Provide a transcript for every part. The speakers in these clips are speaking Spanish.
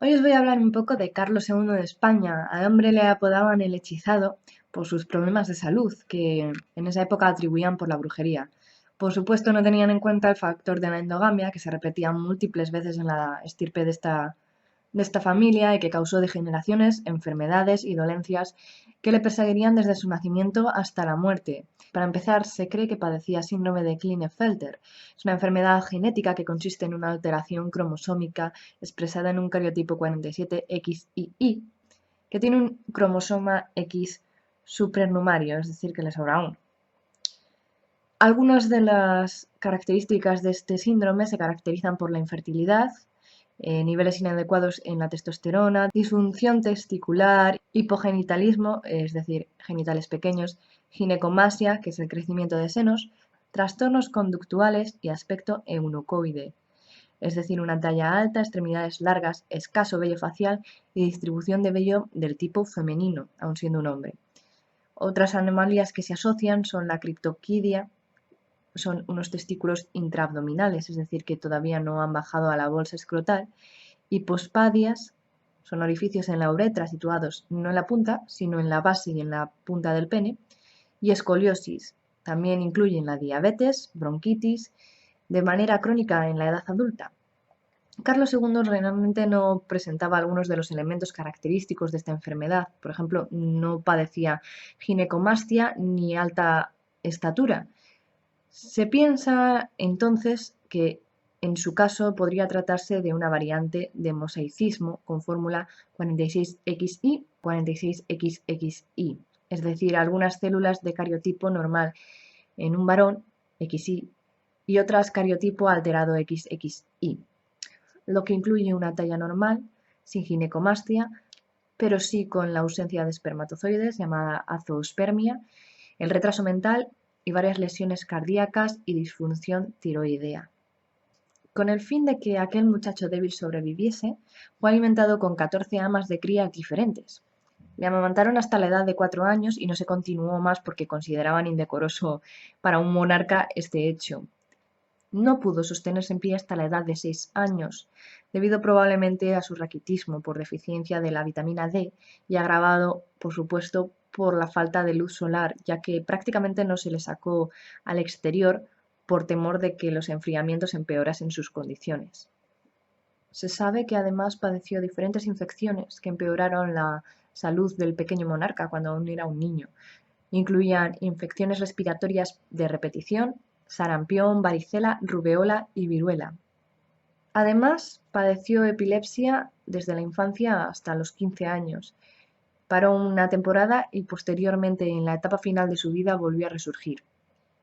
Hoy os voy a hablar un poco de Carlos II de España. Al hombre le apodaban el hechizado por sus problemas de salud, que en esa época atribuían por la brujería. Por supuesto, no tenían en cuenta el factor de la endogamia, que se repetía múltiples veces en la estirpe de esta familia y que causó degeneraciones, enfermedades y dolencias que le perseguirían desde su nacimiento hasta la muerte. Para empezar, se cree que padecía síndrome de Klinefelter. Es una enfermedad genética que consiste en una alteración cromosómica expresada en un cariotipo 47XII, que tiene un cromosoma X supernumario, es decir, que le sobra uno. Algunas de las características de este síndrome se caracterizan por la infertilidad, niveles inadecuados en la testosterona, disfunción testicular, hipogenitalismo, es decir, genitales pequeños, ginecomastia, que es el crecimiento de senos, trastornos conductuales y aspecto eunucoide, es decir, una talla alta, extremidades largas, escaso vello facial y distribución de vello del tipo femenino, aun siendo un hombre. Otras anomalías que se asocian son la criptoquidia, son unos testículos intraabdominales, es decir, que todavía no han bajado a la bolsa escrotal, y pospadias, son orificios en la uretra situados no en la punta, sino en la base y en la punta del pene, y escoliosis. También incluyen la diabetes, bronquitis, de manera crónica en la edad adulta. Carlos II realmente no presentaba algunos de los elementos característicos de esta enfermedad. Por ejemplo, no padecía ginecomastia ni alta estatura. Se piensa entonces que en su caso podría tratarse de una variante de mosaicismo con fórmula 46XI, 46XXI, es decir, algunas células de cariotipo normal en un varón, XY, y otras cariotipo alterado XXI, lo que incluye una talla normal, sin ginecomastia, pero sí con la ausencia de espermatozoides, llamada azoospermia, el retraso mental y varias lesiones cardíacas y disfunción tiroidea. Con el fin de que aquel muchacho débil sobreviviese, fue alimentado con 14 amas de crías diferentes. Le amamantaron hasta la edad de 4 años y no se continuó más porque consideraban indecoroso para un monarca este hecho. No pudo sostenerse en pie hasta la edad de 6 años, debido probablemente a su raquitismo por deficiencia de la vitamina D y agravado, por supuesto, por la falta de luz solar, ya que prácticamente no se le sacó al exterior por temor de que los enfriamientos empeorasen sus condiciones. Se sabe que además padeció diferentes infecciones que empeoraron la salud del pequeño monarca cuando aún era un niño. Incluían infecciones respiratorias de repetición, sarampión, varicela, rubeola y viruela. Además, padeció epilepsia desde la infancia hasta los 15 años. Paró una temporada y posteriormente en la etapa final de su vida volvió a resurgir.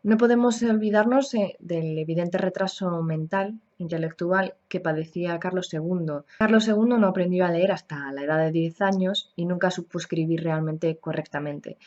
No podemos olvidarnos del evidente retraso mental, intelectual que padecía Carlos II. Carlos II no aprendió a leer hasta la edad de 10 años y nunca supo escribir realmente correctamente.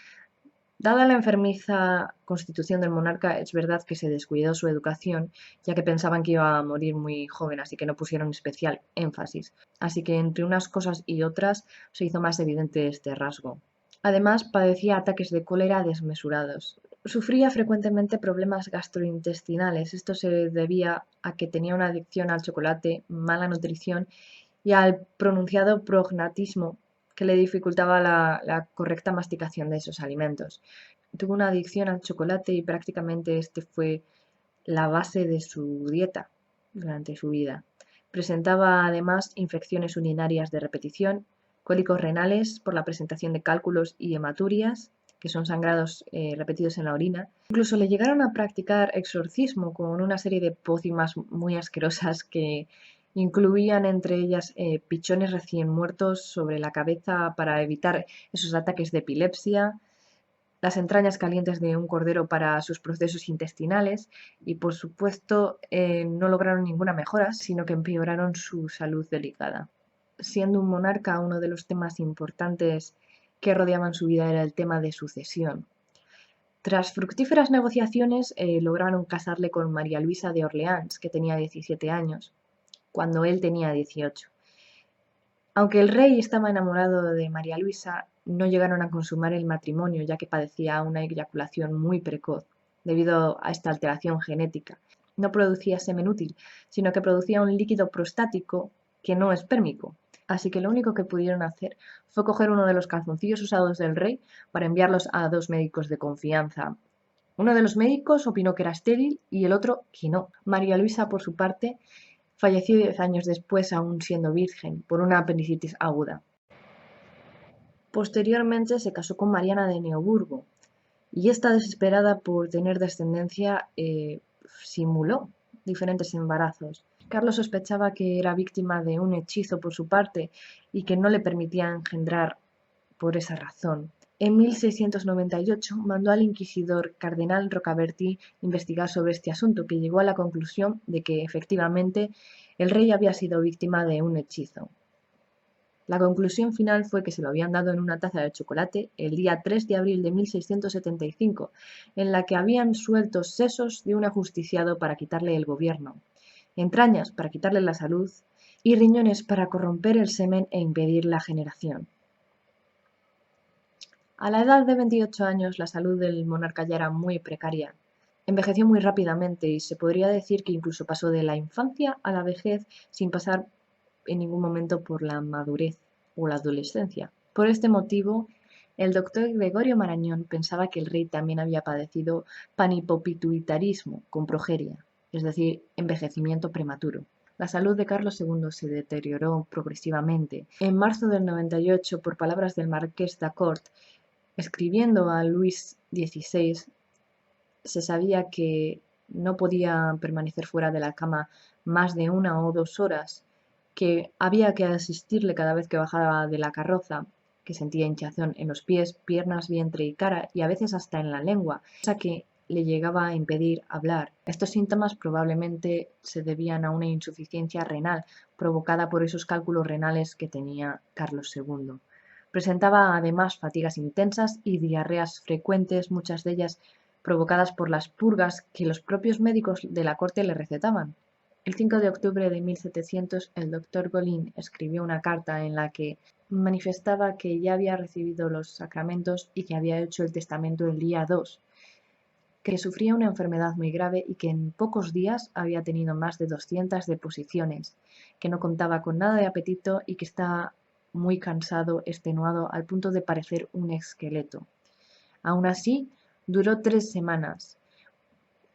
Dada la enfermiza constitución del monarca, es verdad que se descuidó su educación, ya que pensaban que iba a morir muy joven, así que no pusieron especial énfasis. Así que entre unas cosas y otras se hizo más evidente este rasgo. Además, padecía ataques de cólera desmesurados. Sufría frecuentemente problemas gastrointestinales. Esto se debía a que tenía una adicción al chocolate, mala nutrición y al pronunciado prognatismo que le dificultaba la correcta masticación de esos alimentos. Tuvo una adicción al chocolate y prácticamente este fue la base de su dieta durante su vida. Presentaba además infecciones urinarias de repetición, cólicos renales por la presentación de cálculos y hematurias, que son sangrados repetidos en la orina. Incluso le llegaron a practicar exorcismo con una serie de pócimas muy asquerosas que incluían entre ellas pichones recién muertos sobre la cabeza para evitar esos ataques de epilepsia, las entrañas calientes de un cordero para sus procesos intestinales y, por supuesto, no lograron ninguna mejora, sino que empeoraron su salud delicada. Siendo un monarca, uno de los temas importantes que rodeaban su vida era el tema de sucesión. Tras fructíferas negociaciones, lograron casarle con María Luisa de Orleans, que tenía 17 años, cuando él tenía 18. Aunque el rey estaba enamorado de María Luisa, no llegaron a consumar el matrimonio, ya que padecía una eyaculación muy precoz, debido a esta alteración genética. No producía semen útil, sino que producía un líquido prostático que no espérmico. así que lo único que pudieron hacer fue coger uno de los calzoncillos usados del rey para enviarlos a dos médicos de confianza. Uno de los médicos opinó que era estéril y el otro que no. María Luisa, por su parte, falleció 10 años después, aún siendo virgen, por una apendicitis aguda. Posteriormente se casó con Mariana de Neoburgo y esta, desesperada por tener descendencia, simuló diferentes embarazos. Carlos sospechaba que era víctima de un hechizo por su parte y que no le permitía engendrar por esa razón. En 1698 mandó al inquisidor cardenal Rocabertí investigar sobre este asunto, que llegó a la conclusión de que efectivamente el rey había sido víctima de un hechizo. La conclusión final fue que se lo habían dado en una taza de chocolate el día 3 de abril de 1675, en la que habían suelto sesos de un ajusticiado para quitarle el gobierno, entrañas para quitarle la salud y riñones para corromper el semen e impedir la generación. A la edad de 28 años, la salud del monarca ya era muy precaria. Envejeció muy rápidamente y se podría decir que incluso pasó de la infancia a la vejez sin pasar en ningún momento por la madurez o la adolescencia. Por este motivo, el doctor Gregorio Marañón pensaba que el rey también había padecido panipopituitarismo con progeria, es decir, envejecimiento prematuro. La salud de Carlos II se deterioró progresivamente. En marzo del 98, por palabras del marqués d'Acord, escribiendo a Luis XVI, se sabía que no podía permanecer fuera de la cama más de 1 o 2 horas, que había que asistirle cada vez que bajaba de la carroza, que sentía hinchazón en los pies, piernas, vientre y cara, y a veces hasta en la lengua, cosa que le llegaba a impedir hablar. Estos síntomas probablemente se debían a una insuficiencia renal provocada por esos cálculos renales que tenía Carlos II. Presentaba además fatigas intensas y diarreas frecuentes, muchas de ellas provocadas por las purgas que los propios médicos de la corte le recetaban. El 5 de octubre de 1700, el doctor Golin escribió una carta en la que manifestaba que ya había recibido los sacramentos y que había hecho el testamento el día 2, que sufría una enfermedad muy grave y que en pocos días había tenido más de 200 deposiciones, que no contaba con nada de apetito y que estaba muy cansado, extenuado, al punto de parecer un esqueleto. Aún así, duró 3 semanas,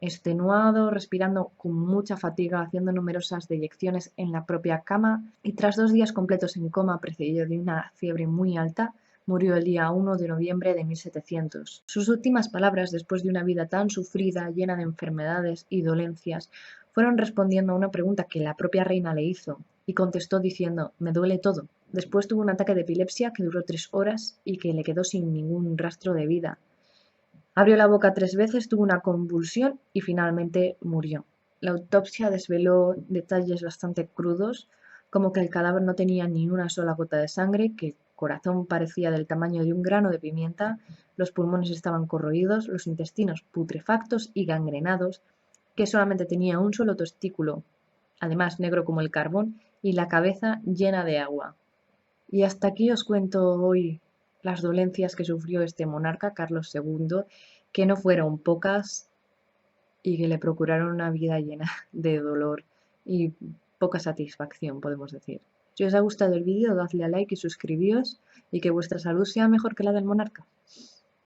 extenuado, respirando con mucha fatiga, haciendo numerosas deyecciones en la propia cama y tras 2 días completos en coma precedido de una fiebre muy alta, murió el día 1 de noviembre de 1700. Sus últimas palabras, después de una vida tan sufrida, llena de enfermedades y dolencias, fueron respondiendo a una pregunta que la propia reina le hizo, y contestó diciendo: «Me duele todo». Después tuvo un ataque de epilepsia que duró 3 horas y que le quedó sin ningún rastro de vida. Abrió la boca 3 veces, tuvo una convulsión y finalmente murió. La autopsia desveló detalles bastante crudos, como que el cadáver no tenía ni una sola gota de sangre, que el corazón parecía del tamaño de un grano de pimienta, los pulmones estaban corroídos, los intestinos putrefactos y gangrenados, que solamente tenía un solo testículo, además negro como el carbón, y la cabeza llena de agua. Y hasta aquí os cuento hoy las dolencias que sufrió este monarca, Carlos II, que no fueron pocas y que le procuraron una vida llena de dolor y poca satisfacción, podemos decir. Si os ha gustado el vídeo, dadle a like y suscribíos y que vuestra salud sea mejor que la del monarca.